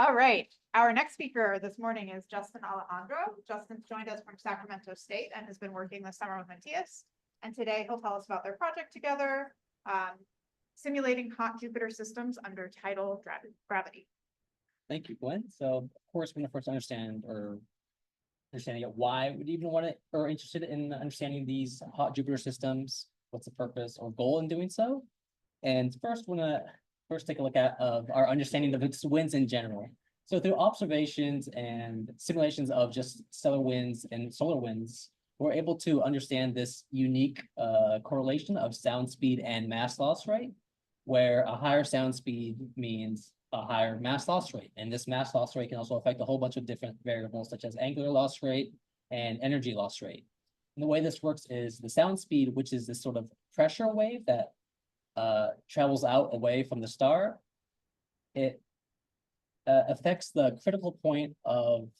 All right. Our next speaker this morning is Justin Alejandro. Justin's joined us from Sacramento State and has been working this summer with Matthias. And today he'll tell us about their project together, simulating hot Jupiter systems under tidal gravity. Thank you, Gwen. So, of course, we're going to first understanding why would you even want to or interested in understanding these hot Jupiter systems. What's the purpose or goal in doing so? And first, we're going to take a look at our understanding of its winds in general. So through observations and simulations of just stellar winds and solar winds, we're able to understand this unique correlation of sound speed and mass loss rate, where a higher sound speed means a higher mass loss rate. And this mass loss rate can also affect a whole bunch of different variables, such as angular loss rate and energy loss rate. And the way this works is the sound speed, which is this sort of pressure wave that travels out away from the star, it affects the critical point of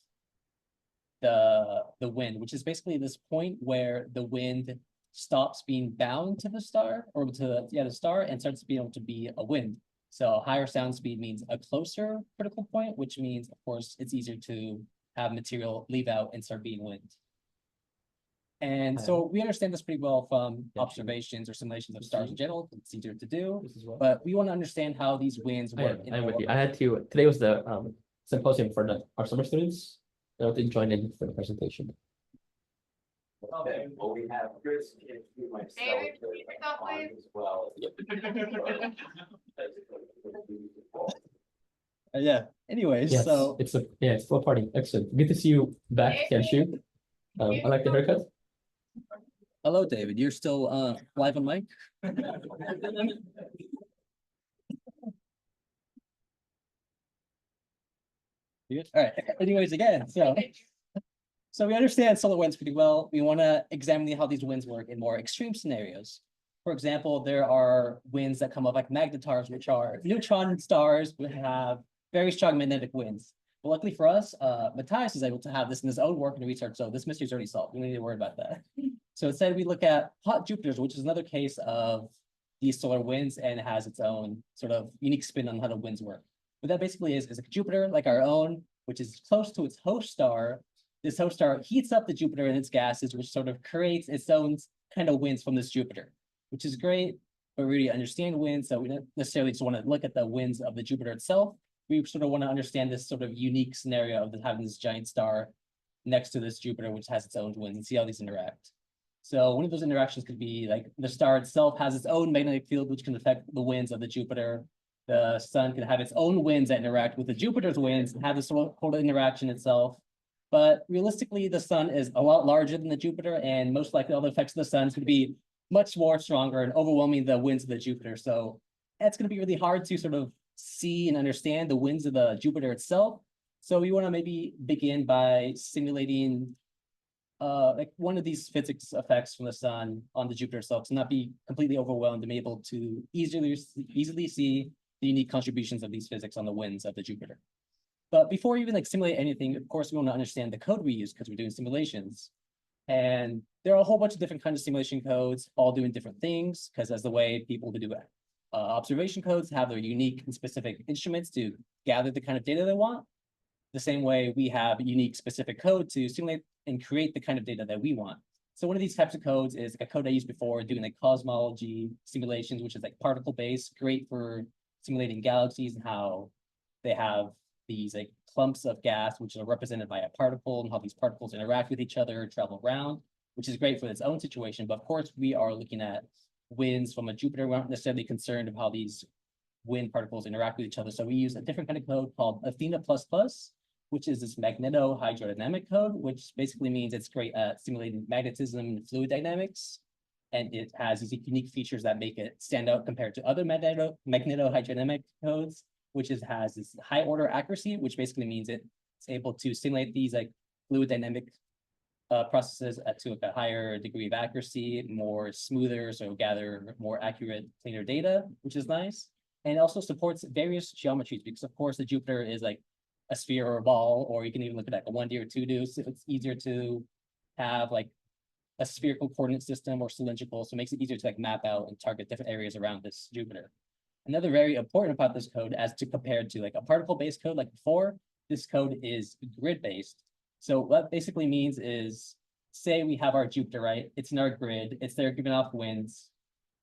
the wind, which is basically this point where the wind stops being bound to the star or to the star and starts being able to be a wind. So a higher sound speed means a closer critical point, which means, of course, it's easier to have material leave out and start being wind. And so we understand this pretty well from observations or simulations of stars in general. It's easier to do, but we want to understand how these winds work. I'm with you. I had to, today was the symposium for our summer students. I had to join in for the presentation. Okay, well, we have Chris and myself as well. Yeah. Anyways, yes, so it's full party. Excellent. Good to see you back, Kenshu. I like the haircut. Hello, David. You're still live on mic? You good? All right. Anyways, again, so we understand solar winds pretty well. We want to examine how these winds work in more extreme scenarios. For example, there are winds that come up like magnetars, which are neutron stars which have very strong magnetic winds. But luckily for us, Matthias is able to have this in his own work and research, so this mystery is already solved. We don't need to worry about that. So instead, we look at hot Jupiters, which is another case of these solar winds, and it has its own sort of unique spin on how the winds work. What that basically is a Jupiter like our own, which is close to its host star. This host star heats up the Jupiter and its gases, which sort of creates its own kind of winds from this Jupiter, which is great, but we really understand winds, so we don't necessarily just want to look at the winds of the Jupiter itself. We sort of want to understand this sort of unique scenario of having this giant star next to this Jupiter, which has its own winds, and see how these interact. So one of those interactions could be like the star itself has its own magnetic field, which can affect the winds of the Jupiter. The sun can have its own winds that interact with the Jupiter's winds and have this whole interaction itself. But realistically, the sun is a lot larger than the Jupiter, and most likely all the effects of the sun is going to be much more stronger and overwhelming the winds of the Jupiter. So that's going to be really hard to sort of see and understand the winds of the Jupiter itself. So we want to maybe begin by simulating like one of these physics effects from the sun on the Jupiter itself to not be completely overwhelmed and be able to easily see the unique contributions of these physics on the winds of the Jupiter. But before we even like simulate anything, of course, we want to understand the code we use because we're doing simulations. And there are a whole bunch of different kinds of simulation codes, all doing different things, because as the way people do observation codes have their unique and specific instruments to gather the kind of data they want. The same way we have unique specific code to simulate and create the kind of data that we want. So one of these types of codes is like a code I used before doing like cosmology simulations, which is like particle-based, great for simulating galaxies and how they have these like clumps of gas, which are represented by a particle and how these particles interact with each other, travel around, which is great for its own situation. But of course, we are looking at winds from a Jupiter. We're not necessarily concerned of how these wind particles interact with each other. So we use a different kind of code called Athena++, which is this magneto-hydrodynamic code, which basically means it's great at simulating magnetism and fluid dynamics. And it has these unique features that make it stand out compared to other magneto-hydrodynamic codes, which has this high order accuracy, which basically means it's able to simulate these like fluid dynamic processes to a higher degree of accuracy, more smoother, so gather more accurate, cleaner data, which is nice. And it also supports various geometries because, of course, the Jupiter is like a sphere or a ball, or you can even look at like a 1D or 2D. So it's easier to have like a spherical coordinate system or cylindrical, so it makes it easier to like map out and target different areas around this Jupiter. Another very important about this code as to compared to like a particle-based code like before, this code is grid-based. So what basically means is, say we have our Jupiter, right? It's in our grid, it's there giving off winds.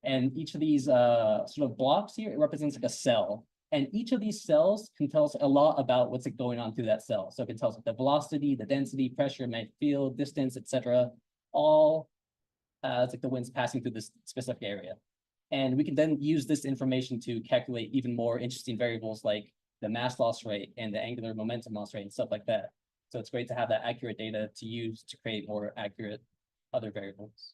And each of these sort of blocks here, it represents like a cell. And each of these cells can tell us a lot about what's going on through that cell. So it can tell us the velocity, the density, pressure, magnetic field, distance, etc. All it's like the winds passing through this specific area. And we can then use this information to calculate even more interesting variables like the mass loss rate and the angular momentum loss rate and stuff like that. So it's great to have that accurate data to use to create more accurate other variables.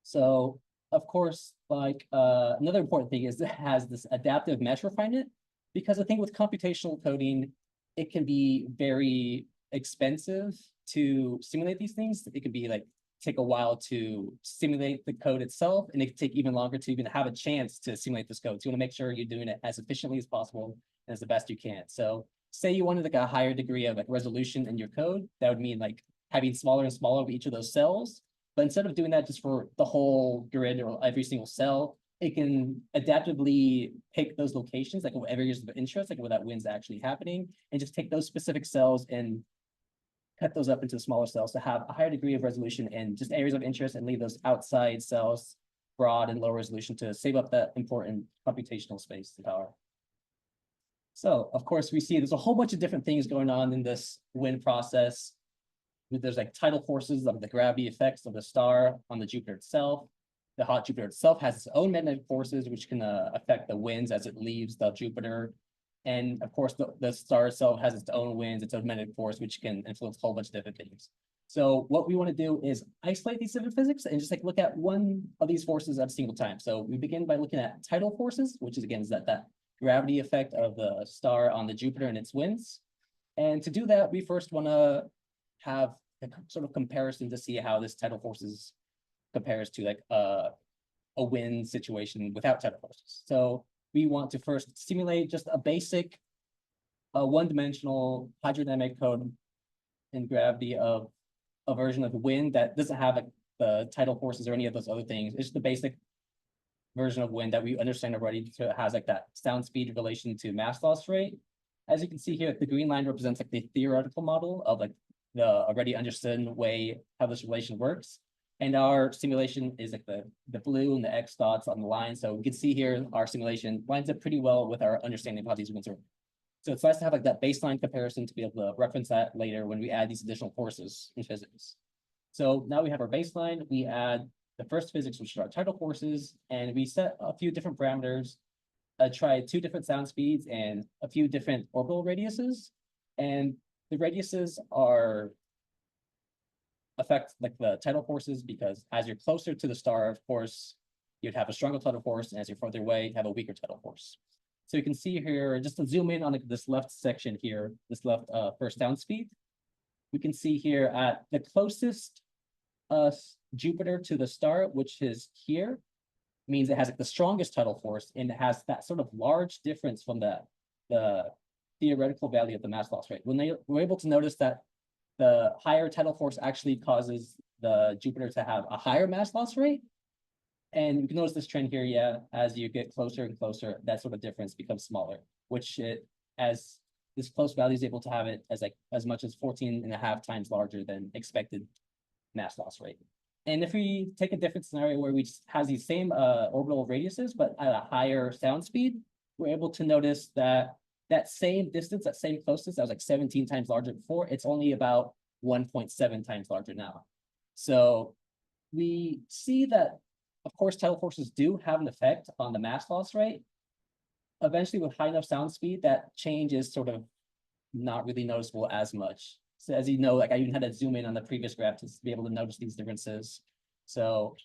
So of course, like another important thing is it has this adaptive mesh refinement, because I think with computational coding, it can be very expensive to simulate these things. It could be like take a while to simulate the code itself, and it could take even longer to even have a chance to simulate this code. So you want to make sure you're doing it as efficiently as possible and as the best you can. So say you wanted like a higher degree of like resolution in your code, that would mean like having smaller and smaller of each of those cells. But instead of doing that just for the whole grid or every single cell, it can adaptively pick those locations, like whatever areas of interest, like where that wind's actually happening, and just take those specific cells and cut those up into smaller cells to have a higher degree of resolution in just areas of interest, and leave those outside cells broad and low resolution to save up that important computational space and power. So of course, we see there's a whole bunch of different things going on in this wind process. There's like tidal forces of the gravity effects of the star on the Jupiter itself. The hot Jupiter itself has its own magnetic forces, which can affect the winds as it leaves the Jupiter. And of course, the star itself has its own winds, its own magnetic force, which can influence a whole bunch of different things. So what we want to do is isolate these different physics and just like look at one of these forces at a single time. So we begin by looking at tidal forces, which is again is that gravity effect of the star on the Jupiter and its winds. And to do that, we first want to have a sort of comparison to see how this tidal forces compares to like a wind situation without tidal forces. So we want to first simulate just a basic one-dimensional hydrodynamic code in gravity of a version of the wind that doesn't have like the tidal forces or any of those other things. It's just the basic version of wind that we understand already. So it has like that sound speed in relation to mass loss rate. As you can see here, the green line represents like the theoretical model of like the already understood way how this relation works. And our simulation is like the blue and the X dots on the line. So we can see here our simulation lines up pretty well with our understanding of how these winds work. So it's nice to have like that baseline comparison to be able to reference that later when we add these additional forces in physics. So now we have our baseline, we add the first physics, which are our tidal forces, and we set a few different parameters, try 2 different sound speeds and a few different orbital radiuses. And the radiuses affect like the tidal forces, because as you're closer to the star, of course, you'd have a stronger tidal force, and as you're further away, you have a weaker tidal force. So you can see here, just to zoom in on like this left section here, this left first sound speed, we can see here at the closest Jupiter to the star, which is here, means it has like the strongest tidal force, and it has that sort of large difference from the theoretical value of the mass loss rate. When we're able to notice that the higher tidal force actually causes the Jupiter to have a higher mass loss rate. And you can notice this trend here, yeah, as you get closer and closer, that sort of difference becomes smaller, which as this close value is able to have it as much as 14.5 times larger than expected mass loss rate. And if we take a different scenario where we just have these same orbital radiuses, but at a higher sound speed, we're able to notice that same distance, that same closeness, that was like 17 times larger before, it's only about 1.7 times larger now. So we see that, of course, tidal forces do have an effect on the mass loss rate. Eventually, with high enough sound speed, that change is sort of not really noticeable as much. So as you know, like I even had to zoom in on the previous graph to be able to notice these differences. So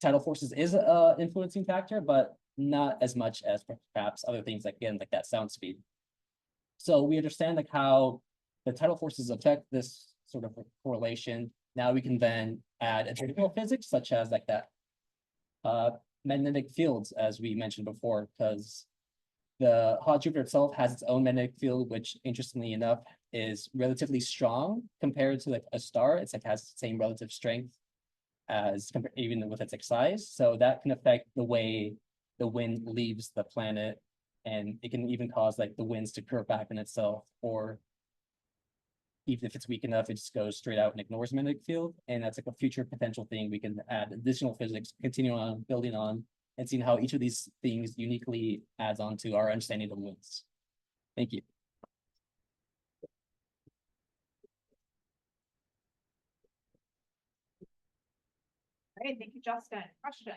tidal forces is an influencing factor, but not as much as perhaps other things, like again, like that sound speed. So we understand like how the tidal forces affect this sort of correlation. Now we can then add additional physics, such as like that magnetic fields, as we mentioned before, because the hot Jupiter itself has its own magnetic field, which interestingly enough is relatively strong compared to like a star. It's like has the same relative strength as even with its like size. So that can affect the way the wind leaves the planet, and it can even cause like the winds to curve back in itself, or even if it's weak enough, it just goes straight out and ignores magnetic field. And that's like a future potential thing. We can add additional physics, continue on building on, and seeing how each of these things uniquely adds on to our understanding of winds. Thank you. Great, thank you, Justin. Questions?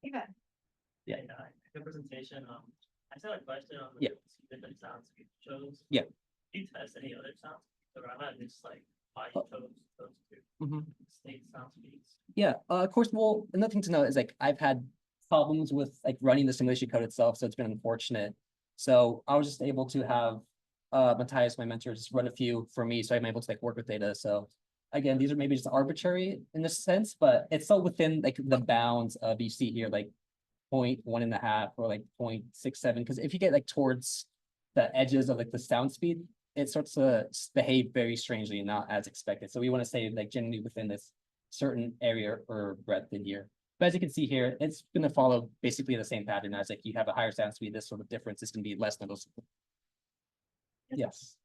Even, Yeah. Good presentation. I just had a question on Yeah. the different sounds you chose. Yeah. Do you test any other sounds around that? Just like why Oh. you chose those two Mhm. distinct sound speeds? Yeah, of course, well, another thing to note is like I've had problems with like running the simulation code itself, so it's been unfortunate. So I was just able to have Matthias, my mentor, just run a few for me, so I'm able to like work with data. So again, these are maybe just arbitrary in this sense, but it's still within like the bounds of you see here, like 0.1.5 or like 0.67. Because if you get like towards the edges of like the sound speed, it starts to behave very strangely and not as expected. So we want to stay like generally within this certain area or breadth in here. But as you can see here, it's going to follow basically the same pattern as like you have a higher sound speed, this sort of difference is going to be less noticeable. Yes.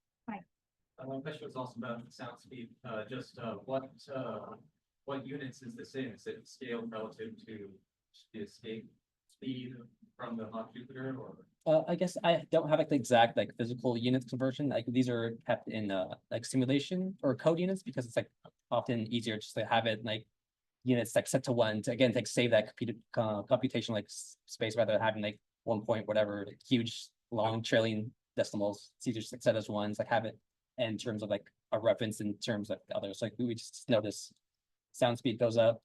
One question was also about the sound speed, what units is this in? Is it scaled relative to the escape speed from the hot Jupiter or? I guess I don't have like the exact like physical units conversion. Like these are kept in like simulation or code units because it's like often easier just to have it like units like set to one to again like save that computation like space rather than having like 1 point whatever like, huge long trailing decimals. It's easier just like set as ones, like have it in terms of like a reference in terms of the others. Like we just notice sound speed goes up,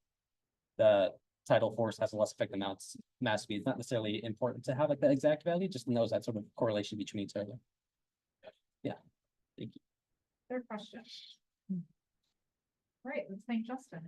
the tidal force has a less effective mass speed. It's not necessarily important to have like that exact value, just knows that sort of correlation between each other. Yeah, thank you. third question. Great, let's thank Justin.